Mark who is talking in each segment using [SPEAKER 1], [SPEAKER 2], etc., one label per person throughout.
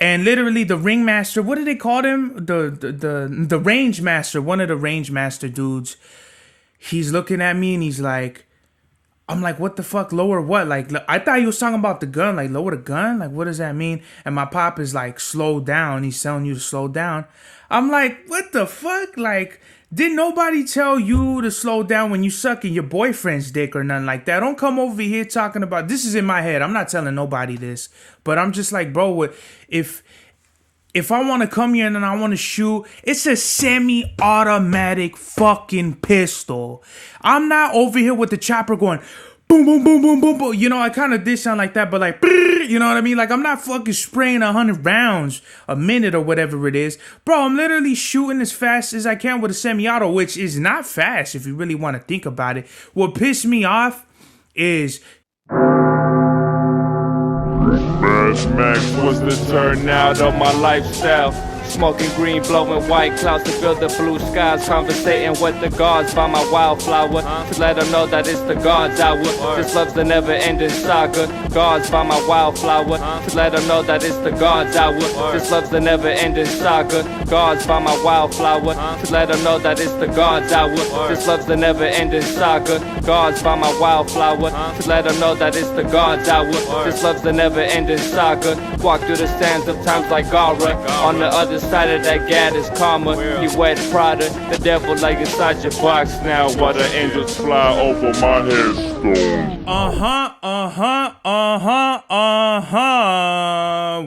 [SPEAKER 1] And literally the ringmaster, what do they call him? The range master, one of the range master dudes. He's looking at me and he's like, I'm like, what the fuck, lower what? Like, I thought he was talking about the gun, like, lower the gun? Like, what does that mean? And my pop is like, slow down. He's telling you to slow down. I'm like, what the fuck? Like, didn't nobody tell you to slow down when you sucking your boyfriend's dick or nothing like that? Don't come over here talking about, this is in my head. I'm not telling nobody this. But I'm just like, bro, if I want to come here and I want to shoot, it's a semi-automatic fucking pistol. I'm not over here with the chopper going boom, boom, boom, boom, boom, boom. You know, I kind of did sound like that, but like, you know what I mean? Like, I'm not fucking spraying 100 rounds a minute or whatever it is. Bro, I'm literally shooting as fast as I can with a semi-auto, which is not fast if you really want to think about it. What pissed me off is...
[SPEAKER 2] Mad Max was the turnout of my lifestyle. Smoking green, blowing white clouds to build the blue skies. Conversating with the gods by my wildflower to let them know that it's the God's hour. This love's the never-ending saga. Gods by my wildflower to let them know that it's the God's hour. This love's the never-ending saga. Gods by my wildflower to let them know that it's the God's hour. This love's the never-ending saga. Gods by my wildflower to let them know that it's the God's hour. This love's the never-ending saga. Walk through the sands of times like Gara. On the other side of that gad is karma. You wet Prada, the devil like inside your box now. While the angels fly over my headstone.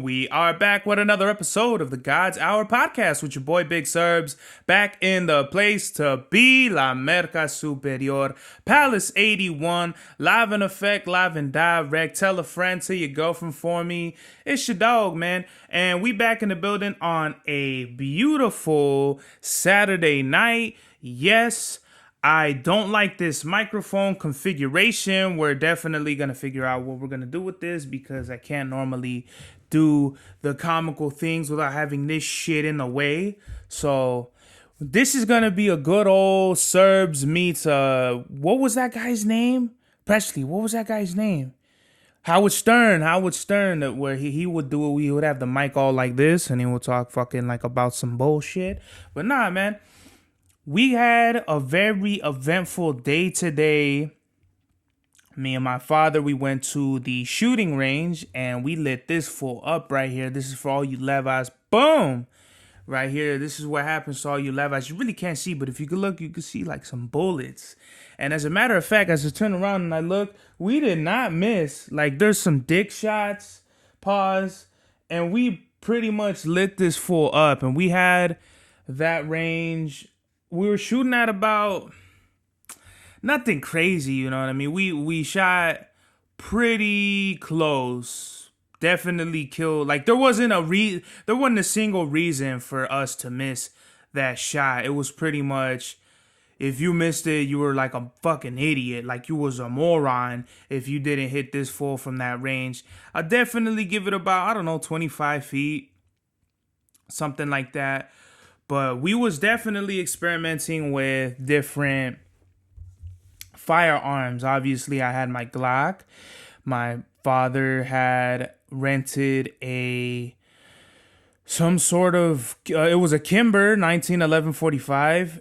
[SPEAKER 1] We are back with another episode of the God's Hour podcast with your boy Big Serbs. Back in the place to be, La Merca Superior, Palace 81, live in effect, live and direct. Tell a friend, tell your girlfriend for me. It's your dog, man. And we back in the building on a beautiful Saturday night. Yes, I don't like this microphone configuration. We're definitely going to figure out what we're going to do with this because I can't normally do the comical things without having this shit in the way. So this is going to be a good old Serbs meets, what was that guy's name? Presley, what was that guy's name? Howard Stern, where he would do it, we would have the mic all like this, and he would talk fucking like about some bullshit. But nah, man, we had a very eventful day today. Me and my father, we went to the shooting range, and we lit this fool up right here. This is for all you Levi's. Boom! Right here, this is what happens to all you Levi's. You really can't see, but if you could look, you could see like some bullets. And as a matter of fact, as I turn around and I look, we did not miss. Like, there's some dick shots, pause, and we pretty much lit this fool up. And we had that range. We were shooting at about nothing crazy, you know what I mean? We shot pretty close. Definitely killed. Like, there wasn't a single reason for us to miss that shot. It was pretty much, if you missed it, you were like a fucking idiot. Like, you was a moron if you didn't hit this full from that range. I'll definitely give it about, 25 feet. Something like that. But we was definitely experimenting with different firearms. Obviously, I had my Glock. My father had rented some sort of, it was a Kimber 1911-45,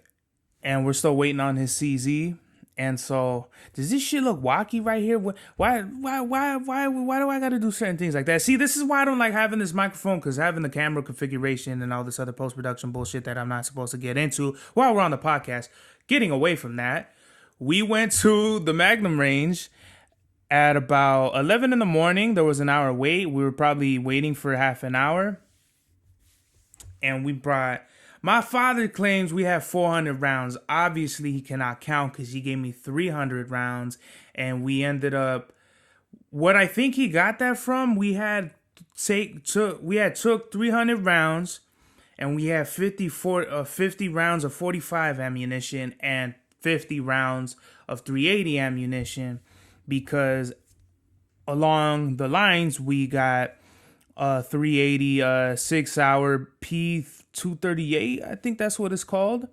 [SPEAKER 1] and we're still waiting on his CZ. And so, does this shit look wacky right here? Why do I gotta do certain things like that? See, this is why I don't like having this microphone, because having the camera configuration and all this other post-production bullshit that I'm not supposed to get into while we're on the podcast. Getting away from that, we went to the Magnum range at about 11 in the morning. There was an hour wait. We were probably waiting for half an hour. And we brought... My father claims we have 400 rounds. Obviously, he cannot count because he gave me 300 rounds. And we ended up... What I think he got that from, we had took 300 rounds. And we had 50 rounds of 45 ammunition and 50 rounds of 380 ammunition. Because along the lines, we got 380 6-hour P238, I think that's what it's called.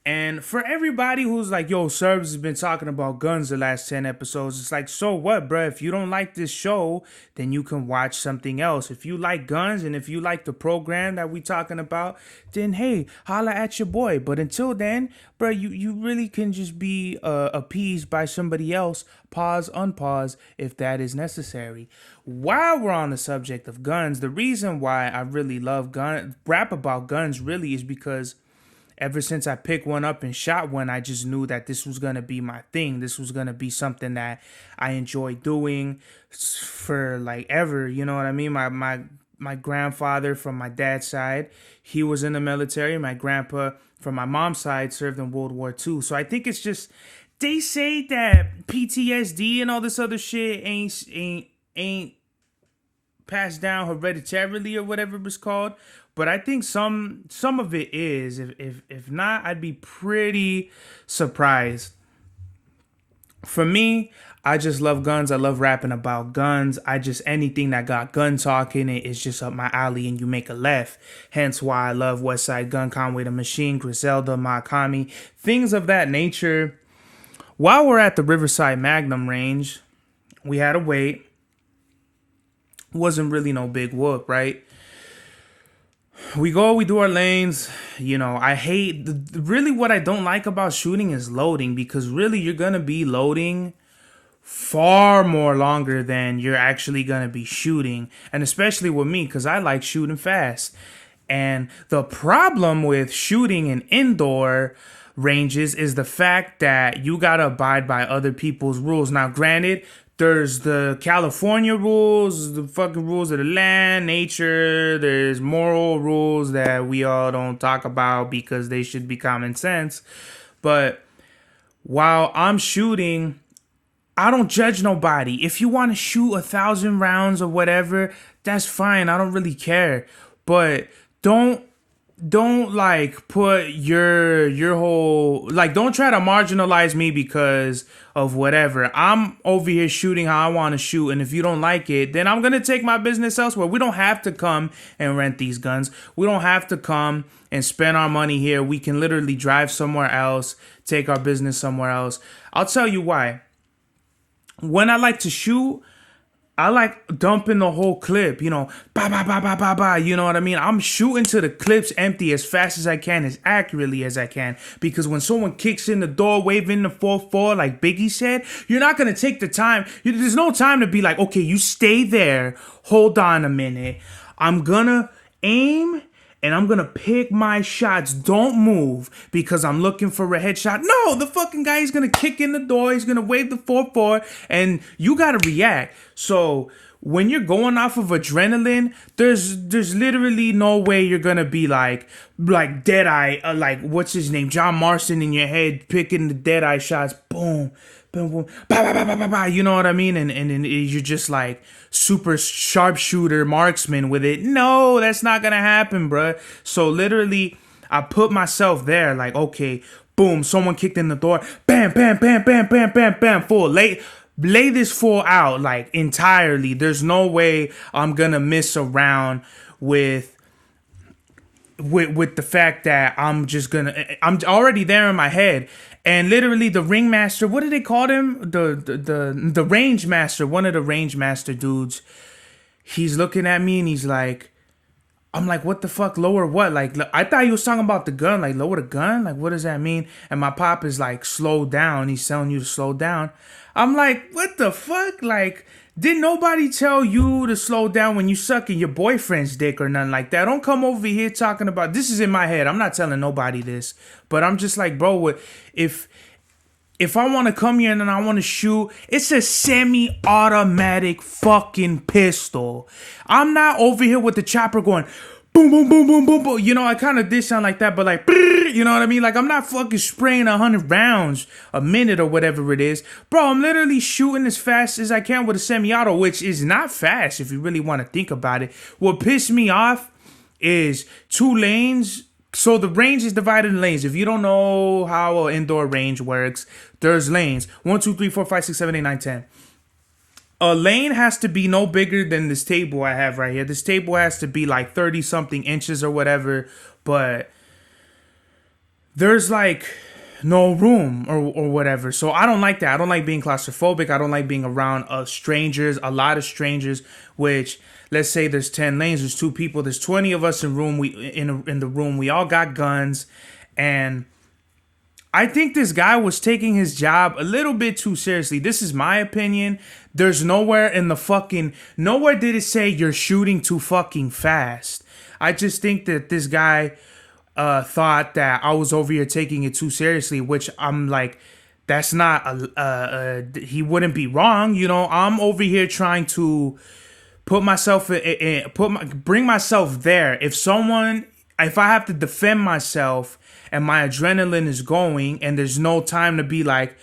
[SPEAKER 1] And for everybody who's like, yo, Serbs has been talking about guns the last 10 episodes, it's like, so what, bruh? If you don't like this show, then you can watch something else. If you like guns and if you like the program that we talking about, then hey, holla at your boy. But until then, bruh, you really can just be appeased by somebody else. Pause, unpause if that is necessary. While we're on the subject of guns, the reason why I really love rap about guns really is because ever since I picked one up and shot one, I just knew that this was going to be my thing. This was going to be something that I enjoy doing for like ever. You know what I mean? My grandfather from my dad's side, he was in the military. My grandpa from my mom's side served in World War II. So I think it's just, they say that PTSD and all this other shit ain't passed down hereditarily or whatever it's called. But I think some of it is. If not, I'd be pretty surprised. For me, I just love guns. I love rapping about guns. Anything that got gun talk in it is just up my alley and you make a laugh. Hence why I love Westside Gun, Conway the Machine, Griselda, Makami, things of that nature. While we're at the Riverside Magnum range, we had to wait. Wasn't really no big whoop, right? We do our lanes. You know, I hate, really what I don't like about shooting is loading, because really you're going to be loading far more longer than you're actually going to be shooting. And especially with me, because I like shooting fast. And the problem with shooting in indoor ranges is the fact that you got to abide by other people's rules. Now, granted, there's the California rules, the fucking rules of the land, nature. There's moral rules that we all don't talk about because they should be common sense. But while I'm shooting, I don't judge nobody. If you want to shoot 1,000 rounds or whatever, that's fine. I don't really care. But don't like put your whole, like, don't try to marginalize me because of whatever. I'm over here shooting how I want to shoot, and if you don't like it, then I'm gonna take my business elsewhere. We don't have to come and rent these guns. We don't have to come and spend our money here. We can literally drive somewhere else, take our business somewhere else. I'll tell you why. When I like to shoot, I like dumping the whole clip, you know, ba ba ba ba ba ba, you know what I mean? I'm shooting to the clips empty as fast as I can, as accurately as I can, because when someone kicks in the door waving the 4-4 like Biggie said, you're not going to take the time. There's no time to be like, okay, you stay there, hold on a minute. I'm going to aim and I'm going to pick my shots. Don't move because I'm looking for a headshot. No, the fucking guy is going to kick in the door. He's going to wave the 4-4 and you got to react. So when you're going off of adrenaline, there's literally no way you're going to be like Deadeye, like what's his name? John Marston in your head picking the Deadeye shots. Boom. Boom, boom, bah, bah, bah, bah, bah, bah, you know what I mean? And you're just like super sharpshooter marksman with it. No, that's not gonna happen, bruh. So literally, I put myself there like, okay, boom, someone kicked in the door. Bam, bam, bam, bam, bam, bam, bam, full. Lay this full out like entirely. There's no way I'm gonna miss around with the fact that I'm already there in my head. And literally the ringmaster, what do they call him? The range master, one of the range master dudes, he's looking at me and he's like, I'm like, what the fuck, lower what? Like, I thought he was talking about the gun, like lower the gun? Like, what does that mean? And my pop is like, slow down. He's telling you to slow down. I'm like, what the fuck? Like, didn't nobody tell you to slow down when you sucking your boyfriend's dick or nothing like that? Don't come over here talking about, this is in my head. I'm not telling nobody this, but I'm just like, bro, if I want to come here and I want to shoot, it's a semi-automatic fucking pistol. I'm not over here with the chopper going boom, boom, boom, boom, boom, boom. You know, I kind of did sound like that, but like, you know what I mean? Like, I'm not fucking spraying 100 rounds a minute or whatever it is. Bro, I'm literally shooting as fast as I can with a semi-auto, which is not fast if you really want to think about it. What pissed me off is 2 lanes. So the range is divided in lanes. If you don't know how an indoor range works, there's lanes. 1, 2, 3, 4, 5, 6, 7, 8, 9, 10. A lane has to be no bigger than this table I have right here. This table has to be like 30 something inches or whatever. But there's like no room or whatever. So I don't like that. I don't like being claustrophobic. I don't like being around strangers, a lot of strangers, which let's say there's 10 lanes, there's 2 people, there's 20 of us in the room. We all got guns, and I think this guy was taking his job a little bit too seriously. This is my opinion. There's nowhere did it say you're shooting too fucking fast. I just think that this guy thought that I was over here taking it too seriously, which I'm like, that's not he wouldn't be wrong. You know, I'm over here trying to put myself bring myself there. If I have to defend myself and my adrenaline is going and there's no time to be like,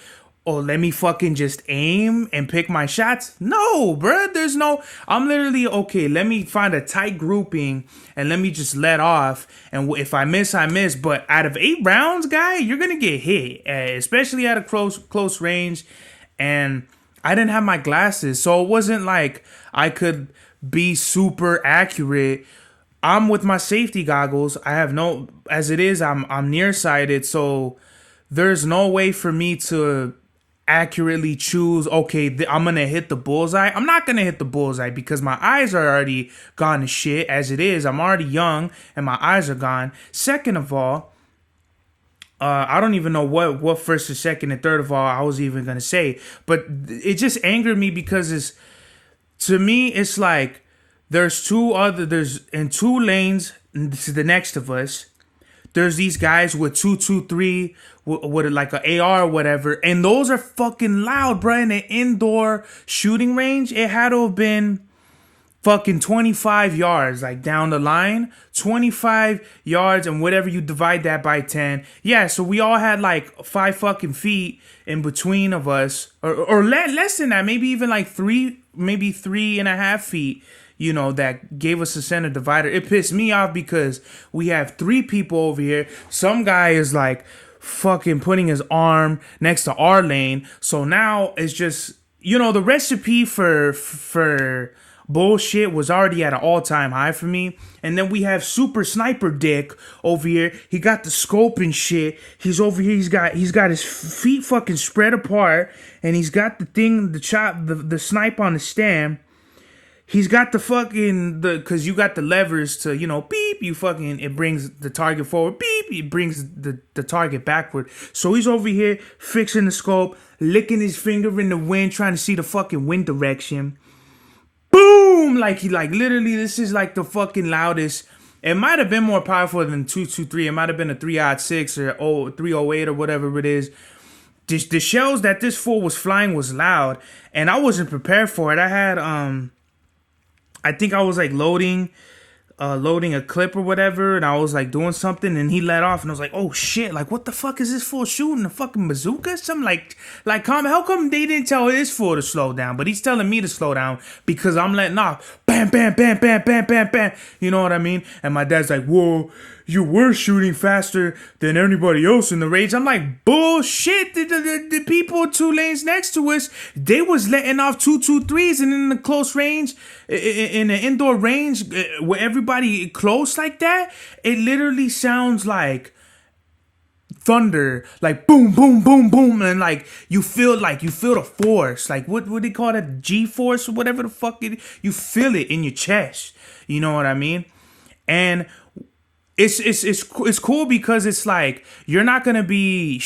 [SPEAKER 1] oh, let me fucking just aim and pick my shots. No, bruh, I'm literally, okay, let me find a tight grouping and let me just let off. And if I miss, I miss. But out of 8 rounds, guy, you're going to get hit, especially at a close range. And I didn't have my glasses, so it wasn't like I could be super accurate. I'm with my safety goggles. As it is, I'm nearsighted, so there's no way for me to accurately choose, okay, I'm gonna hit the bullseye. I'm not gonna hit the bullseye because my eyes are already gone to shit. As it is, I'm already young and my eyes are gone. Second of all, I don't even know what first or second and third of all I was even gonna say, but it just angered me because to me it's like there's in 2 lanes to the next of us. There's these guys with 223 with like an AR or whatever, and those are fucking loud, bro. In an indoor shooting range, it had to have been fucking 25 yards, like down the line, 25 yards, and whatever you divide that by 10. Yeah, so we all had like 5 fucking feet in between of us, or less than that, maybe even like 3.5 feet. You know, that gave us a center divider. It pissed me off because we have 3 people over here. Some guy is like fucking putting his arm next to our lane. So now it's just, you know, the recipe for bullshit was already at an all-time high for me. And then we have Super Sniper Dick over here. He got the scope and shit. He's over here. He's got his feet fucking spread apart, and he's got the snipe on the stand. He's got cause you got the levers to, you know, beep, it brings the target forward, beep, it brings the target backward. So he's over here fixing the scope, licking his finger in the wind, trying to see the fucking wind direction. Boom! Literally, this is like the fucking loudest. It might have been more powerful than 223. It might have been a 3-06 or 308 or whatever it is. The shells that this fool was flying was loud, and I wasn't prepared for it. I think I was like loading a clip or whatever, and I was like doing something, and he let off, and I was like, oh shit, like what the fuck is this fool shooting, a fucking bazooka? Something like how come they didn't tell this fool to slow down, but he's telling me to slow down because I'm letting off, bam, bam, bam, bam, bam, bam, bam, you know what I mean? And my dad's like, whoa, you were shooting faster than anybody else in the range. I'm like, bullshit. The people 2 lanes next to us, they was letting off 223s, and in the close range, in the indoor range, where everybody close like that, it literally sounds like thunder, like boom, boom, boom, boom, and like you feel the force, like what they call that, G-force or whatever the fuck it. You feel it in your chest. You know what I mean? And it's cool because it's like you're not gonna be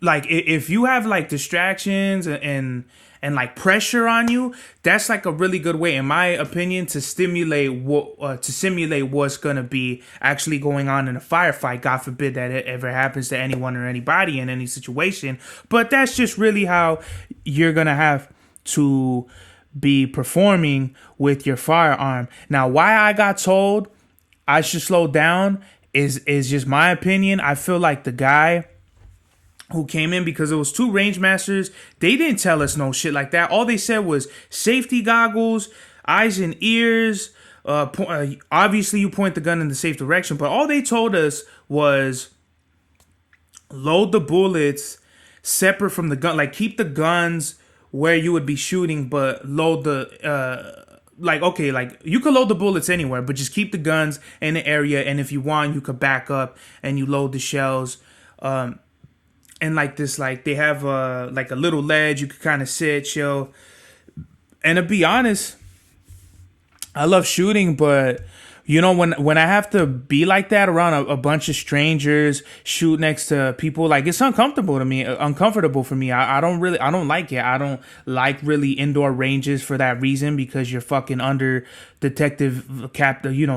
[SPEAKER 1] like if you have like distractions and like pressure on you. That's like a really good way, in my opinion, to simulate what's gonna be actually going on in a firefight. God forbid that it ever happens to anyone or anybody in any situation. But that's just really how you're gonna have to be performing with your firearm. Now, why I got told I should slow down is just my opinion. I feel like the guy who came in, because it was 2 range masters, they didn't tell us no shit like that. All they said was safety goggles, eyes and ears. Obviously, you point the gun in the safe direction, but all they told us was load the bullets separate from the gun. Like, keep the guns where you would be shooting, but load the you could load the bullets anywhere, but just keep the guns in the area, and if you want, you could back up and you load the shells and like this, like they have like a little ledge you could kind of sit, chill. And to be honest, I love shooting, but when I have to be like that around a bunch of strangers, shoot next to people, like it's uncomfortable to me, uncomfortable for me. I don't like it. I don't like really indoor ranges for that reason, because you're fucking under Detective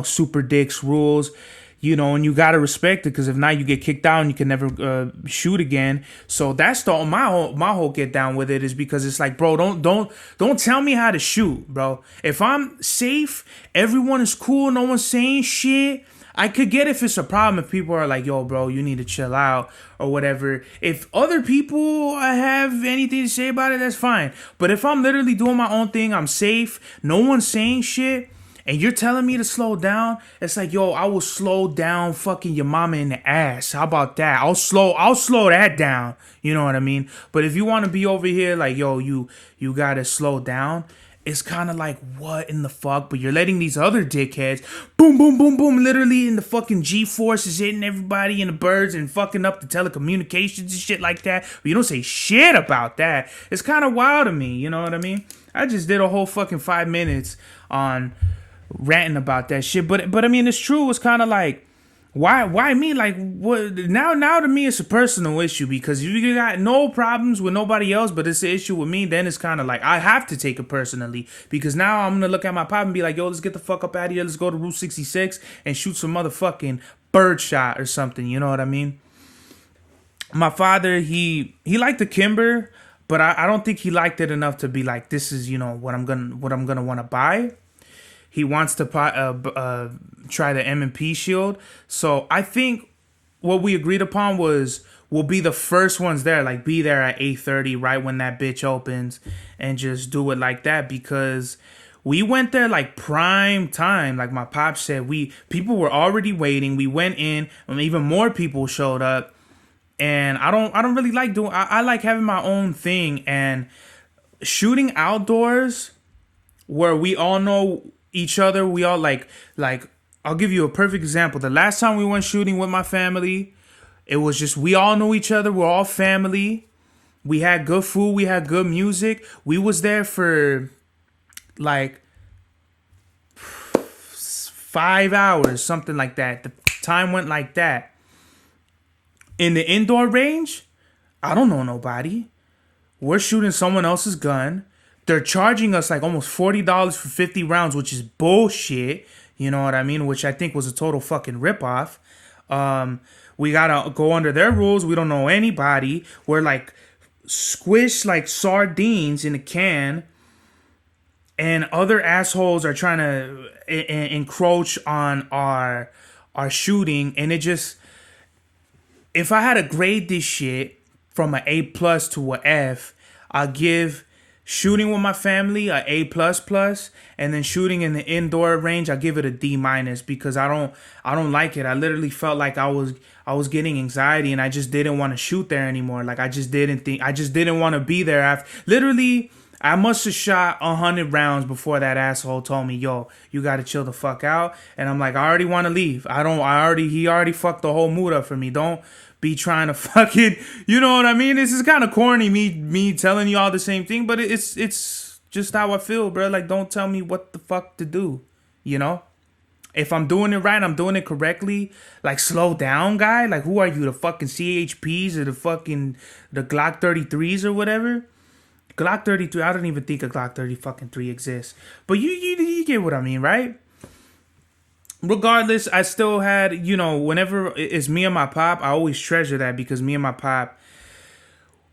[SPEAKER 1] Super Dick's rules. And you gotta respect it, because if not, you get kicked out and you can never shoot again. So that's my whole get down with it, is because it's like, bro, don't tell me how to shoot, bro. If I'm safe, everyone is cool, no one's saying shit. I could get if it's a problem, if people are like, yo, bro, you need to chill out or whatever. If other people have anything to say about it, that's fine. But if I'm literally doing my own thing, I'm safe, no one's saying shit, and you're telling me to slow down, it's like, yo, I will slow down fucking your mama in the ass. How about that? I'll slow that down. You know what I mean? But if you want to be over here like, yo, you gotta slow down, it's kind of like, what in the fuck? But you're letting these other dickheads, boom, boom, boom, boom, literally in the fucking G-force is hitting everybody and the birds and fucking up the telecommunications and shit like that. But you don't say shit about that. It's kind of wild to me. You know what I mean? I just did a whole fucking 5 minutes on ranting about that shit, but I mean, it's true. It's kind of like, why me? Like, what now to me it's a personal issue, because if you got no problems with nobody else, but it's an issue with me, then it's kind of like I have to take it personally, because now I'm gonna look at my pop and be like, yo, let's get the fuck up out of here, let's go to Route 66 and shoot some motherfucking bird shot or something. You know what I mean? My father, he liked the Kimber, but I don't think he liked it enough to be like, this is what I'm gonna want to buy. He wants to try the M&P shield. So I think what we agreed upon was we'll be the first ones there. Like, be there at 8:30 right when that bitch opens, and just do it like that, because we went there like prime time. Like my pop said, people were already waiting. We went in, and even more people showed up. And I don't really like doing. I like having my own thing, and shooting outdoors where we all know each other. We all like I'll give you a perfect example. The last time we went shooting with my family, it was just, we all know each other. We're all family. We had good food. We had good music. We was there for like 5 hours, something like that. The time went like that. In the indoor range, I don't know nobody. We're shooting someone else's gun. They're charging us like almost $40 for 50 rounds, which is bullshit. You know what I mean? Which I think was a total fucking ripoff. We gotta go under their rules. We don't know anybody. We're like squished like sardines in a can. And other assholes are trying to encroach on our shooting. And it just, if I had to grade this shit from an A+ to an F, I'll give shooting with my family a A++, and then shooting in the indoor range, I give it a D-, because I don't like it. I literally felt like I was getting anxiety, and I just didn't want to shoot there anymore. Like I just didn't want to be there. Literally, I must have shot 100 rounds before that asshole told me, yo, you got to chill the fuck out. And I'm like, I already want to leave. He already fucked the whole mood up for me. Don't be trying to fucking, you know what I mean? This is kind of corny, me telling you all the same thing, but it's just how I feel, bro. Like, don't tell me what the fuck to do, you know? If I'm doing it right, I'm doing it correctly. Like, slow down, guy. Like, who are you, the fucking CHPs or the Glock 33s or whatever? Glock 33, I don't even think a Glock 3 exists. But you get what I mean, right? Regardless, I still had, whenever it's me and my pop, I always treasure that, because me and my pop,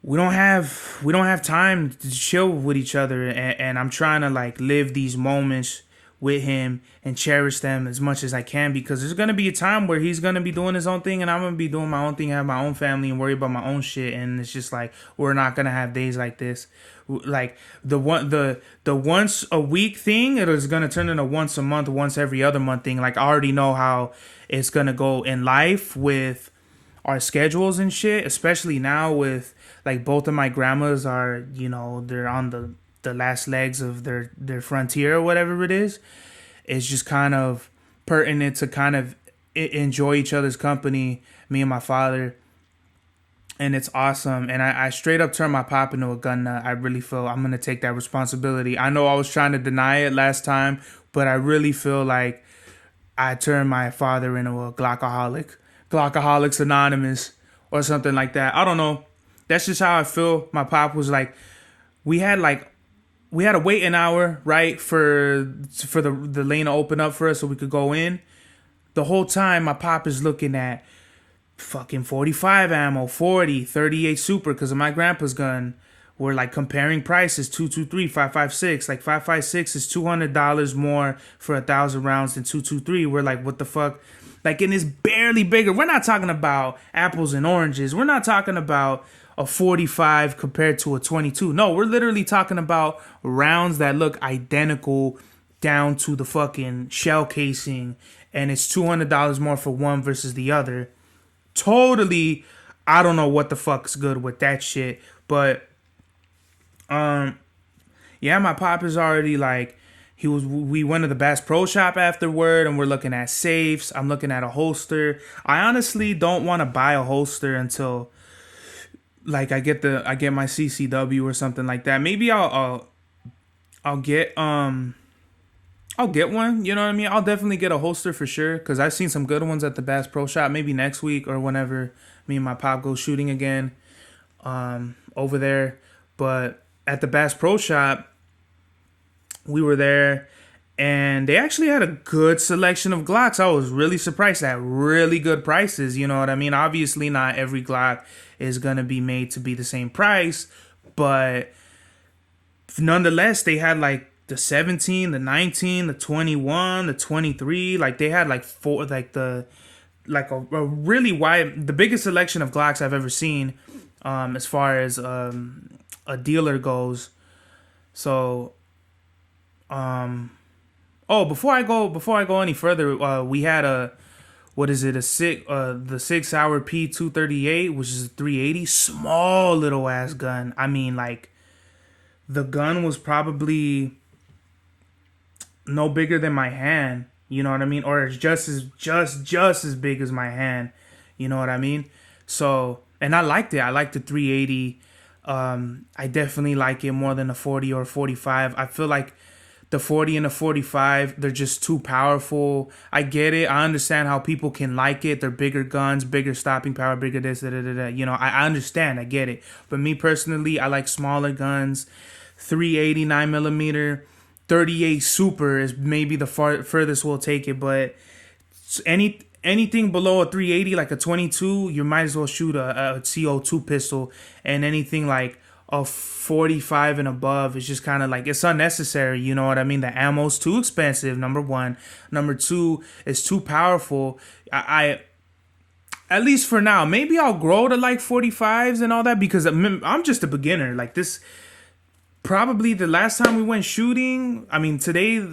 [SPEAKER 1] we don't have time to chill with each other, and I'm trying to like live these moments with him and cherish them as much as I can, because there's gonna be a time where he's gonna be doing his own thing and I'm gonna be doing my own thing, have my own family and worry about my own shit, and it's just like, we're not gonna have days like this. Like the once a week thing, it is gonna turn into once a month, once every other month thing. Like, I already know how it's gonna go in life with our schedules and shit, especially now with like both of my grandmas are, they're on the last legs of their frontier or whatever it is. It's just kind of pertinent to kind of enjoy each other's company, me and my father, and it's awesome. And I straight up turned my pop into a gun nut. I really feel I'm gonna take that responsibility. I know I was trying to deny it last time, but I really feel like I turned my father into a Glockaholic, Glockaholics Anonymous, or something like that. I don't know. That's just how I feel. My pop was like, we had to wait an hour, right, for the lane to open up for us so we could go in. The whole time, my pop is looking at fucking 45 ammo, 40, 38 super because of my grandpa's gun. We're like comparing prices, 223, 556. Like 556 is $200 more for 1,000 rounds than 223. We're like, what the fuck? Like, and it's barely bigger. We're not talking about apples and oranges. We're not talking about a 45 compared to a 22. No, we're literally talking about rounds that look identical down to the fucking shell casing, and it's $200 more for one versus the other. Totally, I don't know what the fuck's good with that shit, but yeah, my pop is already like, we went to the Bass Pro Shop afterward, and we're looking at safes. I'm looking at a holster. I honestly don't want to buy a holster until like I get my CCW or something like that. Maybe I'll get one. You know what I mean? I'll definitely get a holster for sure because I've seen some good ones at the Bass Pro Shop. Maybe next week or whenever me and my pop go shooting again over there. But at the Bass Pro Shop, we were there, and they actually had a good selection of Glocks. I was really surprised at really good prices. You know what I mean? Obviously, not every Glock is going to be made to be the same price, but nonetheless, they had like the 17, the 19, the 21, the 23. Like they had like four, like a really wide, the biggest selection of Glocks I've ever seen as far as a dealer goes. So before I go any further, we had the 6 hour P238, which is a 380, small little ass gun. I mean, like, the gun was probably no bigger than my hand, you know what I mean? Or it's just as big as my hand, you know what I mean? So, and I liked it. I liked the 380. I definitely like it more than a 40 or 45. I feel like the 40 and the 45, they're just too powerful. I get it. I understand how people can like it. They're bigger guns, bigger stopping power, bigger this, You know, I understand. I get it. But me personally, I like smaller guns. 380 9mm, 38 Super is maybe the furthest we'll take it. But anything below a 380, like a 22, you might as well shoot a CO2 pistol. And anything like a 45 and above is just kind of like, it's unnecessary, you know what I mean? The ammo's too expensive, number one. Number two, it's too powerful. I at least for now, maybe I'll grow to like 45s and all that, because I'm just a beginner. Like this, probably the last time we went shooting, I mean, today,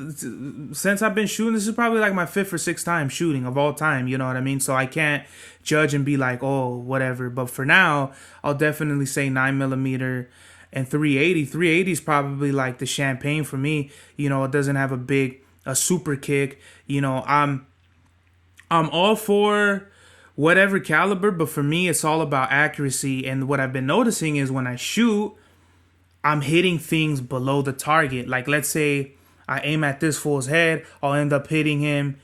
[SPEAKER 1] since I've been shooting, this is probably like my 5th or 6th time shooting of all time, you know what I mean? So I can't judge and be like, oh, whatever. But for now, I'll definitely say 9mm and 380. 380 is probably like the champagne for me. You know, it doesn't have a super kick. You know, I'm all for whatever caliber, but for me, it's all about accuracy. And what I've been noticing is when I shoot, I'm hitting things below the target. Like, let's say I aim at this fool's head, I'll end up hitting him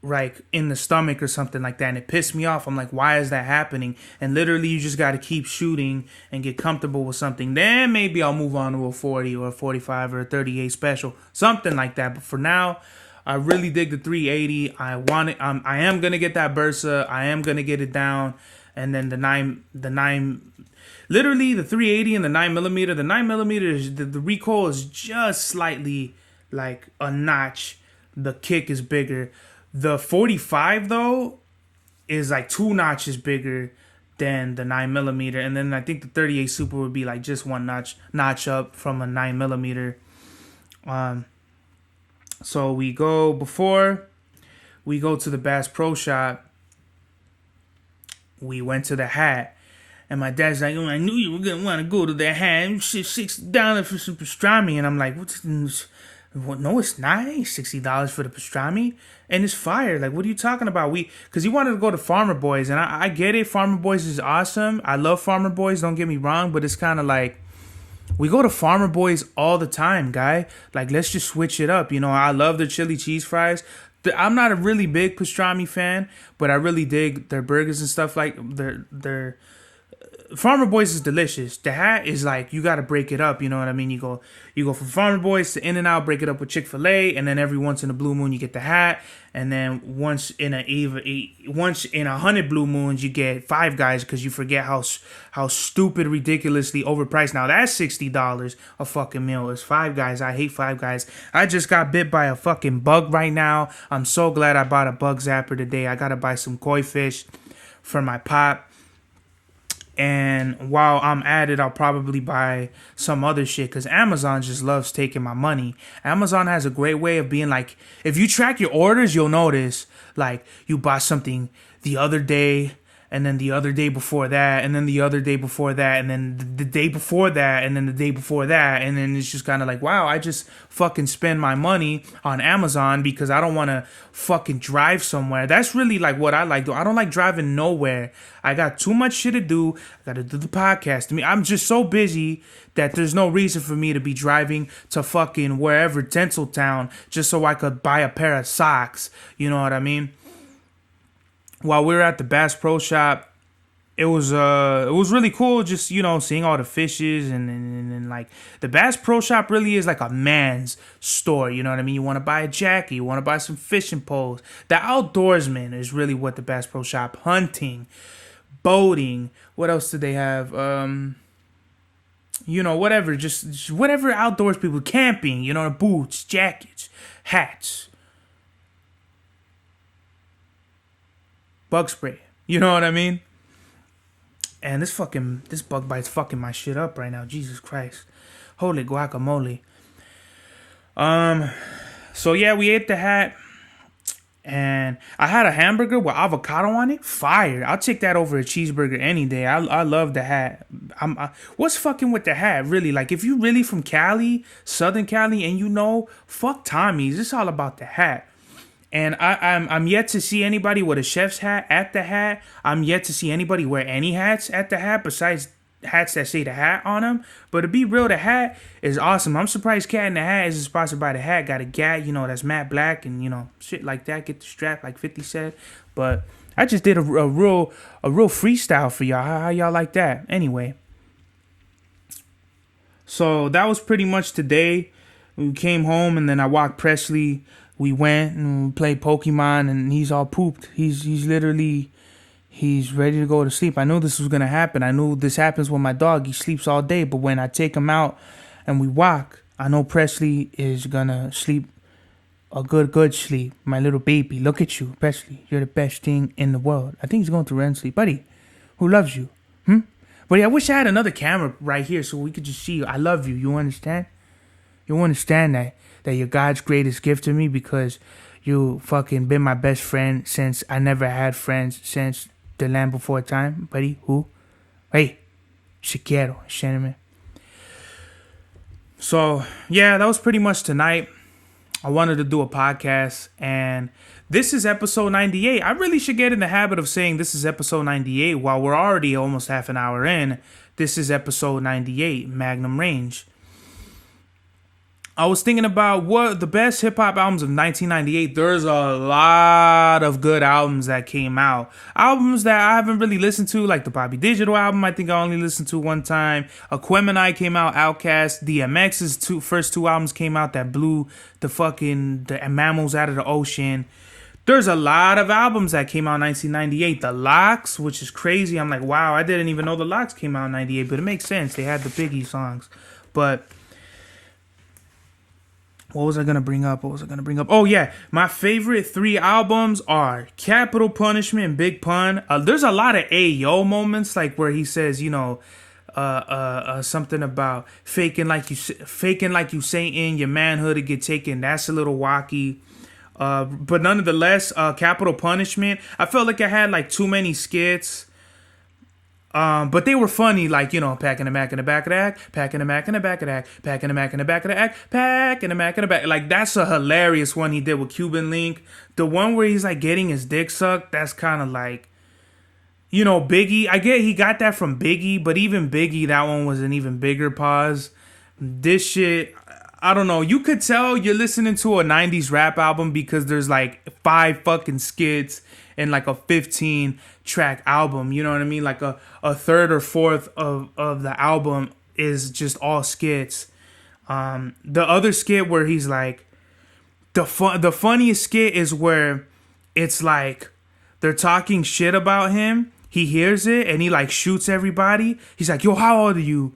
[SPEAKER 1] like in the stomach or something like that, and it pissed me off. I'm like, why is that happening? And literally, you just got to keep shooting and get comfortable with something. Then maybe I'll move on to a 40 or a 45 or a 38 special, something like that. But for now, I really dig the 380. I want it. I am gonna get that Bursa. I am gonna get it down, and then the nine. Literally, the 380 and the 9mm. The 9mm, the recoil is just slightly like a notch. The kick is bigger. The 45, though, is like 2 notches bigger than the 9mm. And then I think the 38 Super would be like just 1 notch up from a 9mm. So before we go to the Bass Pro Shop, we went to the hat. And my dad's like, oh, I knew you were going to want to go to the hat. $6 for some pastrami. And I'm like, Well, no, it's nice. $60 for the pastrami, and it's fire. Like, what are you talking about? Because he wanted to go to Farmer Boys, and I get it. Farmer Boys is awesome. I love Farmer Boys. Don't get me wrong, but it's kind of like we go to Farmer Boys all the time, guy. Like, let's just switch it up. I love their chili cheese fries. I'm not a really big pastrami fan, but I really dig their burgers and stuff. Like their Farmer Boys is delicious. The hat is like you got to break it up. You know what I mean? You go from Farmer Boys to In-N-Out, break it up with Chick-fil-A, and then every once in a blue moon you get the hat, and then once in a 100 blue moons you get Five Guys because you forget how stupid, ridiculously overpriced. Now that's $60 a fucking meal. It's Five Guys. I hate Five Guys. I just got bit by a fucking bug right now. I'm so glad I bought a bug zapper today. I gotta buy some koi fish for my pop. And while I'm at it, I'll probably buy some other shit because Amazon just loves taking my money. Amazon has a great way of being like, if you track your orders, you'll notice like you bought something the other day, and then the other day before that, and then the other day before that, and then the day before that, and then the day before that, and then it's just kind of like, wow, I just fucking spend my money on Amazon because I don't want to fucking drive somewhere. That's really like what I like, though. I don't like driving nowhere. I got too much shit to do. I got to do the podcast. I'm just so busy that there's no reason for me to be driving to fucking wherever, Tinseltown, just so I could buy a pair of socks. You know what I mean? While we were at the Bass Pro Shop, it was really cool just, seeing all the fishes and like the Bass Pro Shop really is like a man's store, you know what I mean? You want to buy a jacket, you want to buy some fishing poles. The outdoorsman is really what the Bass Pro Shop, hunting, boating, what else do they have? Whatever, just whatever outdoors people, camping, boots, jackets, hats. Bug spray. You know what I mean? And this bug bite's fucking my shit up right now. Jesus Christ. Holy guacamole. So yeah, we ate the hat. And I had a hamburger with avocado on it. Fire. I'll take that over a cheeseburger any day. I love the hat. What's fucking with the hat, really? Like, if you really from Cali, Southern Cali, and fuck Tommy's. It's all about the hat. And I'm yet to see anybody with a chef's hat at the hat. I'm yet to see anybody wear any hats at the hat besides hats that say the hat on them. But to be real, the hat is awesome. I'm surprised Cat in the Hat isn't sponsored by the hat. Got a gat, that's matte black and, shit like that. Get the strap like 50 said. But I just did a real freestyle for y'all. How y'all like that? Anyway. So that was pretty much today. We came home and then I walked Presley. We went and we played Pokemon and he's all pooped. He's ready to go to sleep. I knew this was going to happen. I knew this happens with my dog. He sleeps all day. But when I take him out and we walk, I know Presley is going to sleep a good sleep. My little baby. Look at you, Presley. You're the best thing in the world. I think he's going to REM sleep. Buddy, who loves you? Buddy, I wish I had another camera right here so we could just see you. I love you. You understand? You understand that you're God's greatest gift to me because you fucking been my best friend since I never had friends since the land before time, buddy. Who? Hey, Chiquero, gentlemen. So, yeah, that was pretty much tonight. I wanted to do a podcast, and this is episode 98. I really should get in the habit of saying this is episode 98 while we're already almost half an hour in. This is episode 98, Magnum Range. I was thinking about what the best hip-hop albums of 1998. There's a lot of good albums that came out. Albums that I haven't really listened to, like the Bobby Digital album, I think I only listened to one time. Aquemini came out, Outkast. DMX's first two albums came out that blew the mammals out of the ocean. There's a lot of albums that came out in 1998. The Lox, which is crazy. I'm like, wow, I didn't even know the Lox came out in 98, but it makes sense. They had the Biggie songs. But what was I going to bring up? Oh, yeah. My favorite three albums are Capital Punishment and Big Pun. There's a lot of Ayo moments, like where he says, something about faking like you Satan, your manhood to get taken. That's a little wacky. But nonetheless, Capital Punishment, I felt like I had like too many skits. But they were funny, like, you know, packing a Mac in the back of the act, packing a Mac in the back of the act, packing a Mac in the back of the act, packing a Mac in the back. Like, that's a hilarious one he did with Cuban Link. The one where he's like getting his dick sucked, that's kind of like, you know, Biggie. I get he got that from Biggie, but even Biggie, that one was an even bigger pause. This shit, I don't know. You could tell you're listening to a 90s rap album because there's like 5 fucking skits and like a 15 track album. You know what I mean? Like a third or fourth of the album is just all skits. The other skit where he's like, the funniest skit is where it's like they're talking shit about him. He hears it and he like shoots everybody. He's like, yo, how old are you?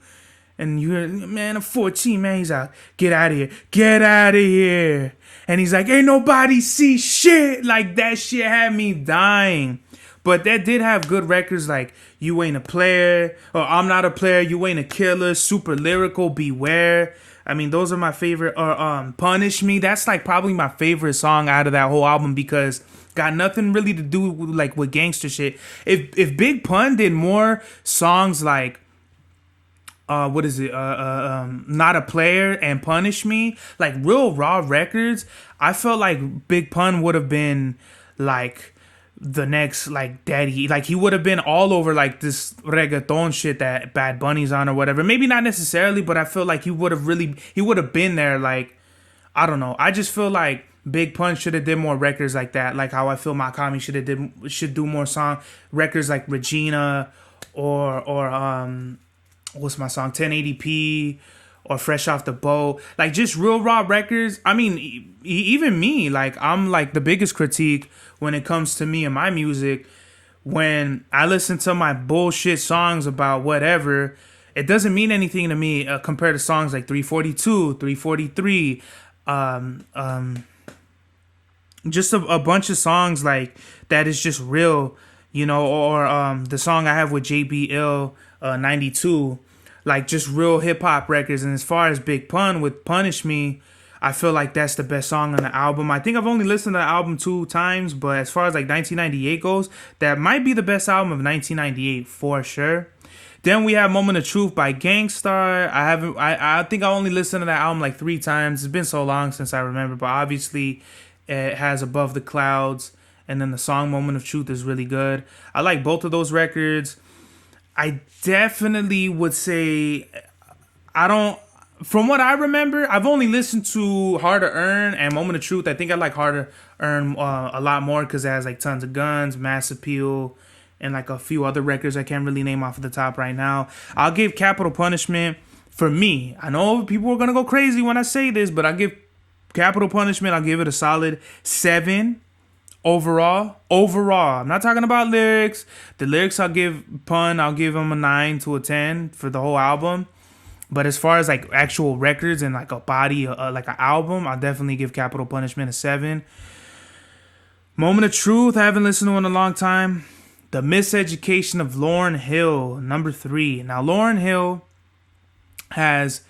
[SPEAKER 1] And you hear, man, I'm 14, man. He's like, get out of here. Get out of here. And he's like, ain't nobody see shit. Like, that shit had me dying. But that did have good records like You Ain't a Player, or I'm Not a Player, You Ain't a Killer, Super Lyrical, Beware. I mean, those are my favorite. Or Punish Me. That's like probably my favorite song out of that whole album because got nothing really to do with, like, with gangster shit. If Big Pun did more songs like Not a Player and Punish Me, like real raw records, I felt like Big Pun would have been like the next like daddy. Like he would have been all over like this reggaeton shit that Bad Bunny's on or whatever. Maybe not necessarily, but I feel like he would have been there. Like, I don't know. I just feel like Big Pun should have did more records like that. Like how I feel Makami should do more records like Regina or what's my song, 1080p or Fresh Off the Boat. Like just real raw records. I mean, even me, like I'm like the biggest critique when it comes to me and my music. When I listen to my bullshit songs about whatever, it doesn't mean anything to me compared to songs like 342, 343, just a bunch of songs like that is just real, you know, or the song I have with JBL 92, like just real hip hop records. And as far as Big Pun with Punish Me, I feel like that's the best song on the album. I think I've only listened to the album 2 times, but as far as like 1998 goes, that might be the best album of 1998 for sure. Then we have Moment of Truth by Gangstar. I think I only listened to that album like 3 times. It's been so long since I remember, but obviously it has Above the Clouds, and then the song Moment of Truth is really good. I like both of those records. I definitely would say from what I remember, I've only listened to Hard to Earn and Moment of Truth. I think I like Hard to Earn a lot more because it has like Tons of Guns, Mass Appeal, and like a few other records I can't really name off of the top right now. I'll give Capital Punishment, for me, I know people are going to go crazy when I say this, but I'll give Capital Punishment, I'll give it a solid 7 overall. I'm not talking about lyrics. The lyrics I'll give them a 9 to a 10 for the whole album. But as far as like actual records and like a body, like an album, I'll definitely give Capital Punishment a 7. Moment of Truth, I haven't listened to in a long time. The Miseducation of Lauryn Hill, number 3. Now Lauryn Hill has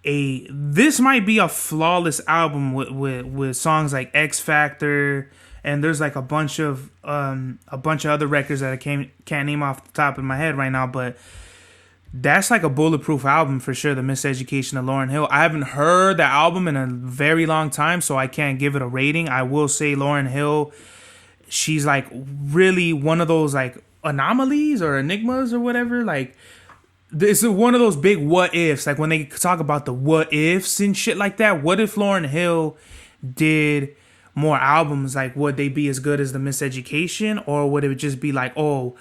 [SPEAKER 1] this might be a flawless album with songs like X Factor, and there's like a bunch of other records that I can't name off the top of my head right now, but that's like a bulletproof album for sure. The Miseducation of Lauryn Hill. I haven't heard the album in a very long time, so I can't give it a rating. I will say Lauryn Hill, she's like really one of those like anomalies or enigmas or whatever. Like this is one of those big what ifs. Like when they talk about the what ifs and shit like that. What if Lauryn Hill did more albums? Like would they be as good as The Miseducation, or would it just be like, oh,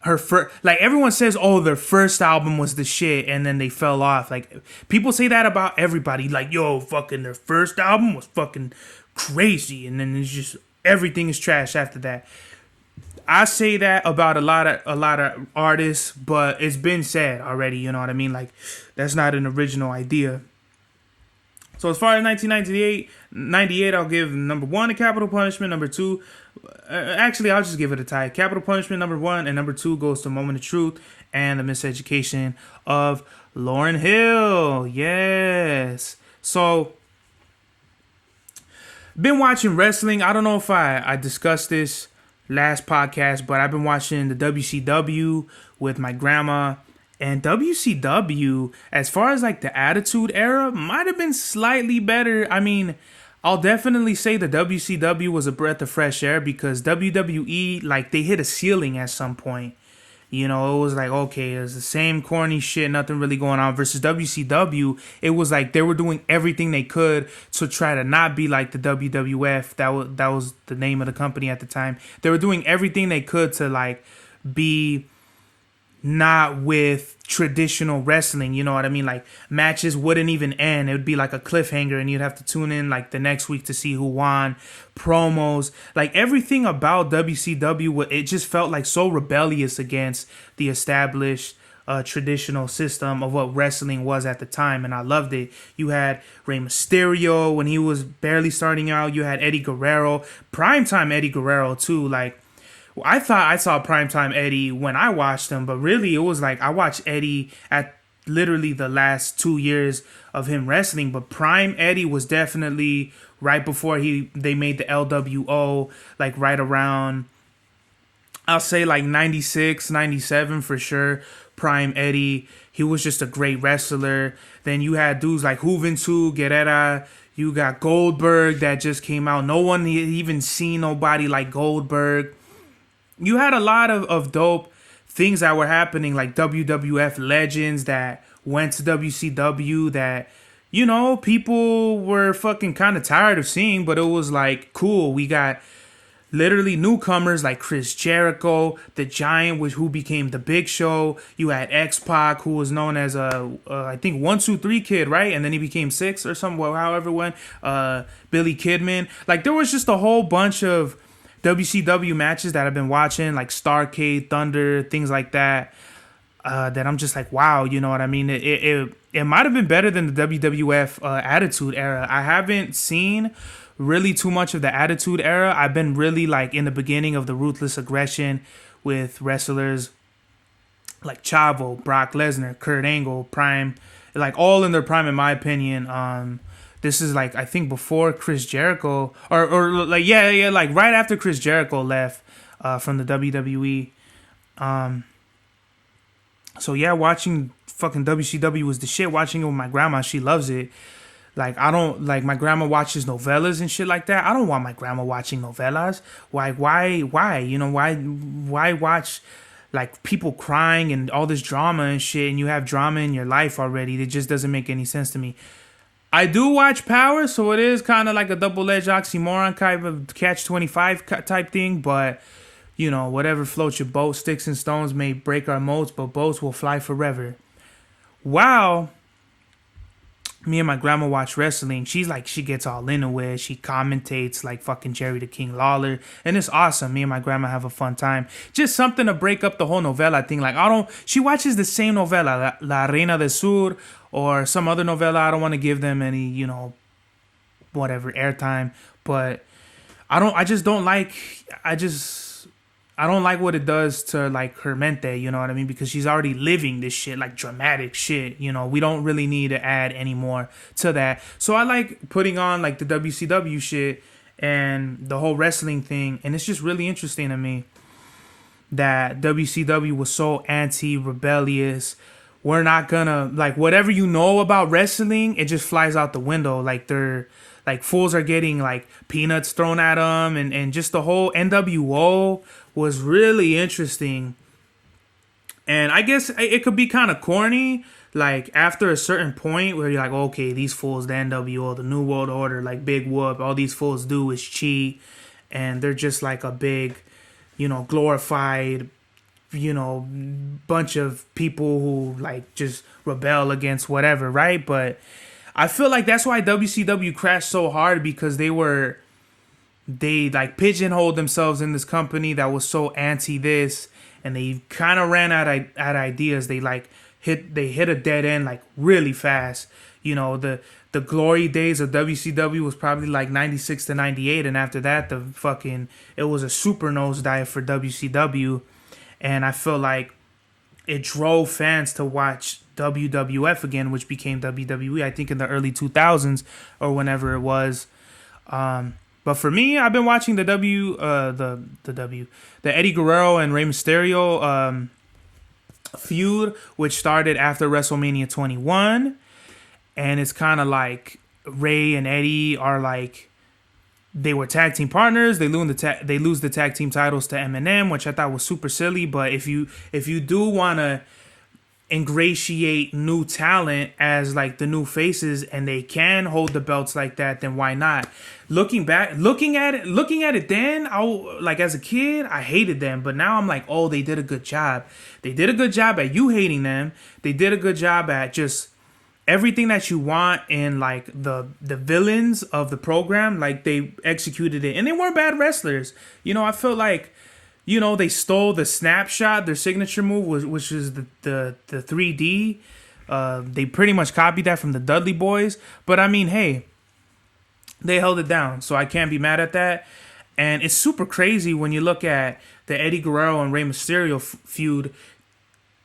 [SPEAKER 1] her first, like everyone says, oh, their first album was the shit and then they fell off. Like people say that about everybody. Like, yo, fucking their first album was fucking crazy, and then it's just everything is trash after that. I say that about a lot of artists, but it's been said already, you know what I mean? Like that's not an original idea. So as far as 1998, I'll give number 1 to Capital Punishment, number 2, actually I'll just give it a tie. Capital Punishment number 1 and number 2 goes to Moment of Truth and The Miseducation of Lauryn Hill. Yes. So been watching wrestling. I don't know if I discussed this last podcast, but I've been watching the WCW with my grandma. And WCW, as far as like the Attitude Era, might have been slightly better. I mean, I'll definitely say the WCW was a breath of fresh air because WWE, like, they hit a ceiling at some point. You know, it was like, okay, it's the same corny shit, nothing really going on. Versus WCW, it was like they were doing everything they could to try to not be like the WWF. That was the name of the company at the time. They were doing everything they could to like be not with traditional wrestling, you know what I mean? Like matches wouldn't even end. It would be like a cliffhanger and you'd have to tune in like the next week to see who won. Promos, like everything about WCW, it just felt like so rebellious against the established traditional system of what wrestling was at the time, and I loved it. You had Rey Mysterio when he was barely starting out. You had Eddie Guerrero, primetime Eddie Guerrero too. Like, I thought I saw Primetime Eddie when I watched him, but really it was like I watched Eddie at literally the last 2 years of him wrestling. But Prime Eddie was definitely right before they made the LWO, like right around, I'll say like 96, 97 for sure. Prime Eddie, he was just a great wrestler. Then you had dudes like Juventud, Guerrera. You got Goldberg that just came out. No one had even seen nobody like Goldberg. You had a lot of dope things that were happening, like WWF legends that went to WCW that, you know, people were fucking kind of tired of seeing, but it was like cool. We got literally newcomers like Chris Jericho, the Giant, who became the Big Show. You had X-Pac, who was known as I think 1, 2, 3 Kid, right? And then he became 6 or something, however it went. Billy Kidman. Like there was just a whole bunch of WCW matches that I've been watching, like Starrcade, Thunder, things like that, that I'm just like, wow, you know what I mean? It might have been better than the WWF Attitude Era. I haven't seen really too much of the Attitude Era. I've been really like in the beginning of the Ruthless Aggression with wrestlers like Chavo, Brock Lesnar, Kurt Angle, Prime, like all in their prime in my opinion. This is like I think before Chris Jericho or like yeah like right after Chris Jericho left from the WWE. So yeah, watching fucking WCW was the shit. Watching it with my grandma, she loves it. Like I don't like my grandma watches novellas and shit like that. I don't want my grandma watching novellas. Why? You know, why watch like people crying and all this drama and shit, and you have drama in your life already? It just doesn't make any sense to me. I do watch Power, so it is kind of like a double-edged oxymoron kind of catch-25 type thing, but, you know, whatever floats your boat, sticks and stones may break our moats, but boats will fly forever. Wow. Me and my grandma watch wrestling. She's like, she gets all into it. She commentates like fucking Jerry the King Lawler. And it's awesome. Me and my grandma have a fun time. Just something to break up the whole novella thing. Like, she watches the same novella, La Reina del Sur, or some other novella. I don't want to give them any, you know, whatever, airtime. But I just don't like what it does to like her mente, you know what I mean? Because she's already living this shit, like dramatic shit, you know. We don't really need to add any more to that. So I like putting on like the WCW shit and the whole wrestling thing, and it's just really interesting to me that WCW was so anti-rebellious. We're not gonna, like, whatever you know about wrestling, it just flies out the window. Like they're like fools are getting like peanuts thrown at them, and just the whole NWO was really interesting. And I guess it could be kind of corny, like after a certain point where you're like, okay, these fools, the NWO, the New World Order, like Big Whoop, all these fools do is cheat, and they're just like a big, you know, glorified, you know, bunch of people who like just rebel against whatever, right? But I feel like that's why WCW crashed so hard, because they like pigeonholed themselves in this company that was so anti this, and they kind of ran out at ideas. They hit a dead end like really fast. You know, the glory days of WCW was probably like 96 to 98, and after that it was a super nosedive for WCW. And I feel like it drove fans to watch WWF again, which became WWE, I think in the early 2000s or whenever it was. But But for me, I've been watching the Eddie Guerrero and Rey Mysterio feud, which started after WrestleMania 21, and it's kind of like Ray and Eddie are like, they were tag team partners. They lose the tag team titles to Eminem, which I thought was super silly. But if you do want to ingratiate new talent as like the new faces, and they can hold the belts like that, then why not? Looking at it then, like as a kid, I hated them, but now I'm like, oh, they did a good job. They did a good job at you hating them. They did a good job at just everything that you want in like the villains of the program. Like they executed it, and they weren't bad wrestlers. You know, I felt like, you know, they stole the snapshot, their signature move, which is the 3D. They pretty much copied that from the Dudley Boys. But I mean, hey, they held it down, so I can't be mad at that. And it's super crazy when you look at the Eddie Guerrero and Rey Mysterio feud.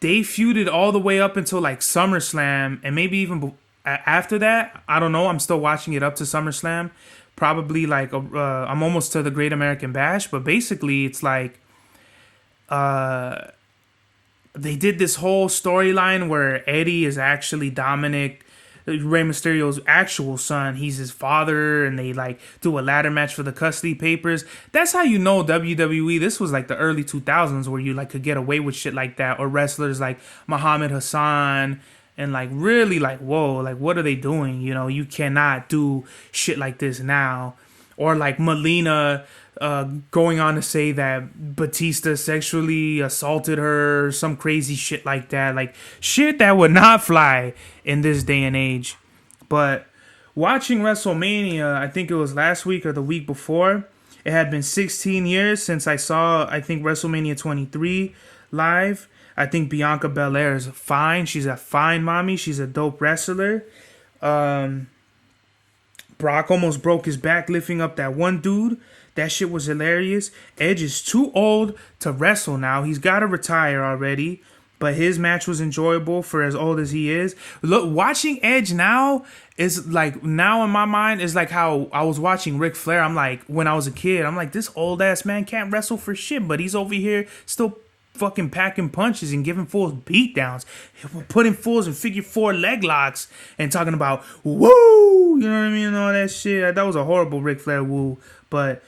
[SPEAKER 1] They feuded all the way up until like SummerSlam, and maybe even after that. I don't know. I'm still watching it up to SummerSlam. Probably like I'm almost to the Great American Bash, but basically it's like they did this whole storyline where Eddie is actually Dominic, Rey Mysterio's actual son. He's his father, and they like do a ladder match for the custody papers. That's how you know WWE. This was like the early 2000s where you like could get away with shit like that, or wrestlers like Muhammad Hassan, and like really like, whoa, like what are they doing? You know, you cannot do shit like this now. Or like Melina going on to say that Batista sexually assaulted her, some crazy shit like that. Like shit that would not fly in this day and age. But watching WrestleMania, I think it was last week or the week before, it had been 16 years since I saw, I think, WrestleMania 23 live. I think Bianca Belair is fine. She's a fine mommy. She's a dope wrestler. Brock almost broke his back lifting up that one dude. That shit was hilarious. Edge is too old to wrestle now. He's got to retire already. But his match was enjoyable for as old as he is. Look, watching Edge now is like, now in my mind, is like how I was watching Ric Flair. I'm like, when I was a kid, I'm like, this old ass man can't wrestle for shit. But he's over here still fucking packing punches and giving fools beatdowns, putting fools in figure 4 leg locks and talking about woo, you know what I mean, and all that shit. That was a horrible Ric Flair woo, but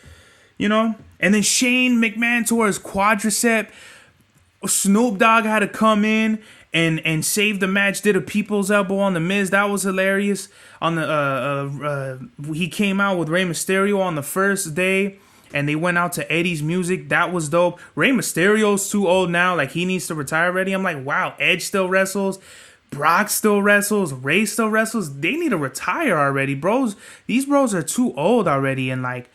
[SPEAKER 1] you know. And then Shane McMahon tore his quadricep. Snoop Dogg had to come in and save the match. Did a people's elbow on the Miz. That was hilarious. On the he came out with Rey Mysterio on the first day, and they went out to Eddie's music. That was dope. Rey Mysterio's too old now. Like, he needs to retire already. I'm like, wow, Edge still wrestles. Brock still wrestles. Ray still wrestles. They need to retire already, bros. These bros are too old already. And, like,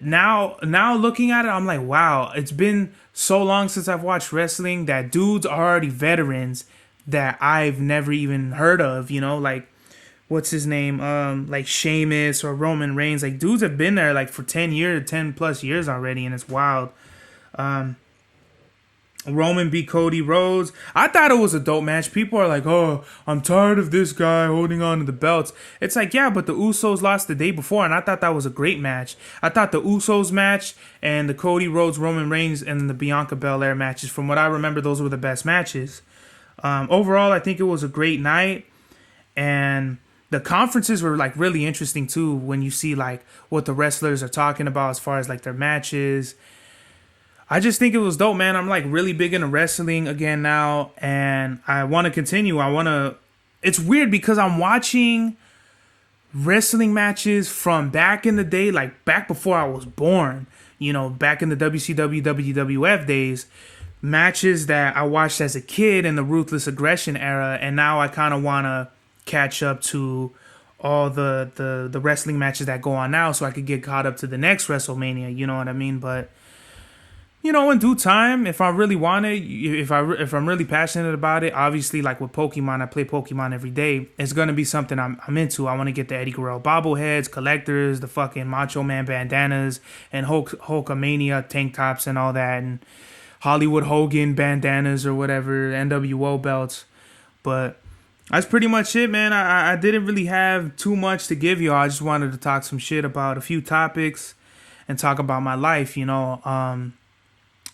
[SPEAKER 1] now looking at it, I'm like, wow, it's been so long since I've watched wrestling that dudes are already veterans that I've never even heard of, you know? Like, what's his name? Like Sheamus or Roman Reigns. Like, dudes have been there like for 10 plus years already, and it's wild. Roman beat Cody Rhodes. I thought it was a dope match. People are like, oh, I'm tired of this guy holding on to the belts. It's like, yeah, but the Usos lost the day before, and I thought that was a great match. I thought the Usos match and the Cody Rhodes, Roman Reigns, and the Bianca Belair matches, from what I remember, those were the best matches. Overall, I think it was a great night, and the conferences were like really interesting too, when you see like what the wrestlers are talking about as far as like their matches. I just think it was dope, man. I'm like really big into wrestling again now, and I want to continue. It's weird because I'm watching wrestling matches from back in the day, like back before I was born, you know, back in the WCW, WWF days, matches that I watched as a kid in the Ruthless Aggression era, and now I kind of want to catch up to all the wrestling matches that go on now so I could get caught up to the next WrestleMania, you know what I mean? But you know, in due time, if I really want it, if I'm really passionate about it, obviously, like with Pokemon, I play Pokemon every day. It's gonna be something I'm into. I want to get the Eddie Guerrero bobbleheads, collectors, the fucking Macho Man bandanas, and Hulkamania tank tops and all that, and Hollywood Hogan bandanas or whatever, NWO belts. But that's pretty much it, man. I didn't really have too much to give y'all. I just wanted to talk some shit about a few topics. and talk about my life.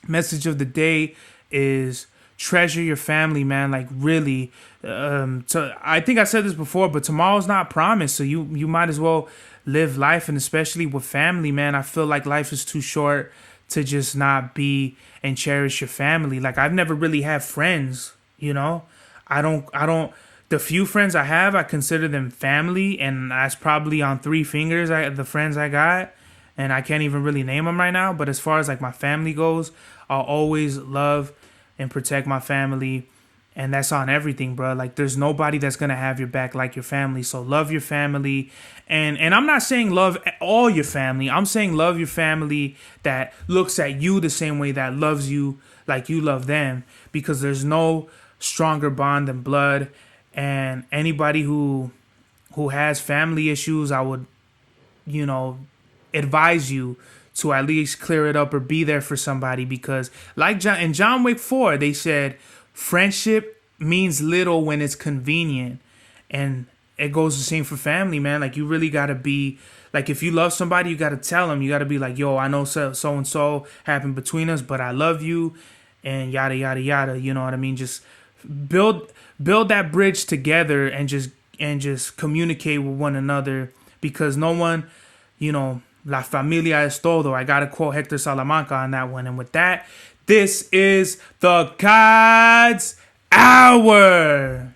[SPEAKER 1] Message of the day is treasure your family, man. Like, really. So I think I said this before, but tomorrow's not promised. So you might as well live life, and especially with family, man. I feel like life is too short to just not be and cherish your family. Like, I've never really had friends, I don't. The few friends I have, I consider them family, and that's probably on 3 fingers. The friends I got, and I can't even really name them right now. But as far as like my family goes, I'll always love and protect my family, and that's on everything, bro. Like, there's nobody that's gonna have your back like your family. So love your family, and I'm not saying love all your family. I'm saying love your family that looks at you the same way, that loves you like you love them, because there's no stronger bond than blood. And anybody who has family issues, I would, advise you to at least clear it up or be there for somebody, because like in John Wick 4, they said friendship means little when it's convenient. And it goes the same for family, man. Like, you really got to be, like, if you love somebody, you got to tell them. You got to be like, yo, I know so-and-so happened between us, but I love you, and yada, yada, yada. You know what I mean? Just build that bridge together, and just communicate with one another, because no one, la familia es todo. I gotta quote Hector Salamanca on that one. And with that, this is the God's Hour.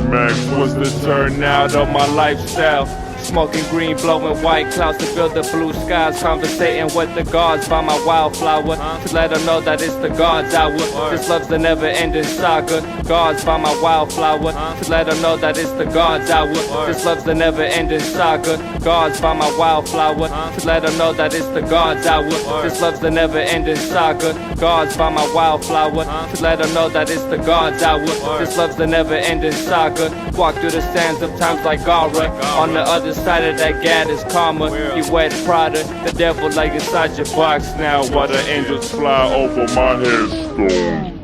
[SPEAKER 2] Max was the turnout of my lifestyle. Smoking green, blowing white clouds to build the blue skies. Conversating with the gods by my wildflower, to let them know that it's the God's hour. This love's the never-ending saga. Gods by my wildflower, to let them know that it's the God's hour. This love's the never-ending saga. Gods by my wildflower, to let them know that it's the God's hour. This love's the never-ending saga. Gods by my wildflower, to let them know that it's the God's hour. This love's the never-ending saga. Walk through the sands of times like Gara. On the other side of that gad is karma. You wet Prada, the devil like inside your box now, while the angels fly over my headstone.